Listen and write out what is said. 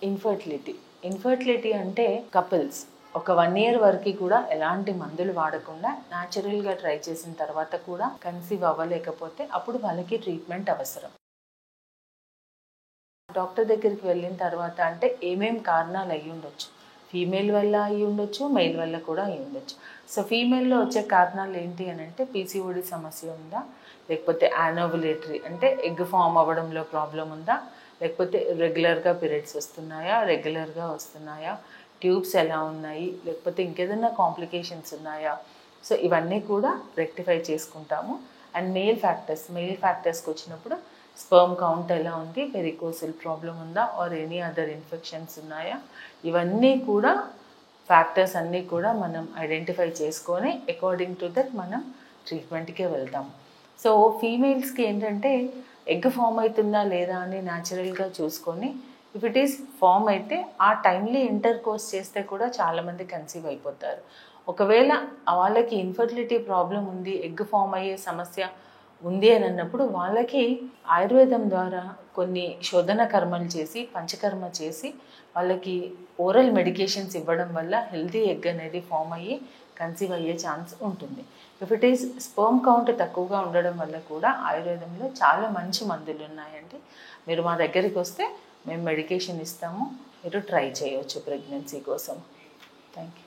Infertility అంటే couples ఒక 1 year వరకు కూడా ఎలాంటి మందులు వాడకుండా న్యాచురల్గా ట్రై చేసిన తర్వాత కూడా కన్సీవ్ అవ్వలేకపోతే అప్పుడు వాళ్ళకి ట్రీట్మెంట్ అవసరం. డాక్టర్ దగ్గరికి వెళ్ళిన తర్వాత అంటే ఏమేం కారణాలు అయ్యి ఉండొచ్చు, ఫీమేల్ వల్ల అయ్యి ఉండొచ్చు, మెయిల్ వల్ల కూడా అయ్యి ఉండొచ్చు. సో ఫీమేల్లో వచ్చే కారణాలు ఏంటి అని అంటే పీసీఓడి సమస్య ఉందా, లేకపోతే యానోవులేటరీ అంటే ఎగ్ ఫామ్ అవ్వడంలో ప్రాబ్లం ఉందా, లేకపోతే రెగ్యులర్గా పీరియడ్స్ వస్తున్నాయా, రెగ్యులర్గా వస్తున్నాయా, ట్యూబ్స్ ఎలా ఉన్నాయి, లేకపోతే ఇంకేదైనా కాంప్లికేషన్స్ ఉన్నాయా. సో ఇవన్నీ కూడా రెక్టిఫై చేసుకుంటాము. అండ్ మెయిల్ ఫ్యాక్టర్స్కి వచ్చినప్పుడు స్పర్మ్ కౌంట్ ఎలా ఉంది, వెరికోసిల్ ప్రాబ్లం ఉందా, ఆర్ ఎనీ అదర్ ఇన్ఫెక్షన్స్ ఉన్నాయా, ఇవన్నీ కూడా ఫ్యాక్టర్స్ అన్నీ కూడా మనం ఐడెంటిఫై చేసుకొని అకార్డింగ్ టు దట్ మనం ట్రీట్మెంట్కే వెళ్తాము. సో ఫీమేల్స్కి ఏంటంటే ఎగ్ ఫామ్ అవుతుందా లేదా అని న్యాచురల్గా చూసుకొని ఇఫ్ ఇట్ ఈస్ ఫామ్ అయితే ఆ టైమ్లీ ఇంటర్ కోర్స్ చేస్తే కూడా చాలామంది కన్సీవ్ అయిపోతారు. ఒకవేళ వాళ్ళకి ఇన్ఫర్టిలిటీ ప్రాబ్లం ఉంది, ఎగ్ ఫామ్ అయ్యే సమస్య ఉంది అని అన్నప్పుడు వాళ్ళకి ఆయుర్వేదం ద్వారా కొన్ని శోధన కర్మలు చేసి పంచకర్మ చేసి వాళ్ళకి ఓరల్ మెడికేషన్స్ ఇవ్వడం వల్ల హెల్తీ ఎగ్ అనేది ఫామ్ అయ్యి కన్సీవ్ అయ్యే ఛాన్స్ ఉంటుంది. If it is sperm count తక్కువగా ఉండడం వల్ల కూడా ఆయుర్వేదంలో చాలా మంచి మందులు ఉన్నాయండి. మీరు మా దగ్గరికి వస్తే మేము మెడికేషన్ ఇస్తాము, మీరు ట్రై చేయవచ్చు ప్రెగ్నెన్సీ కోసం. Thank you.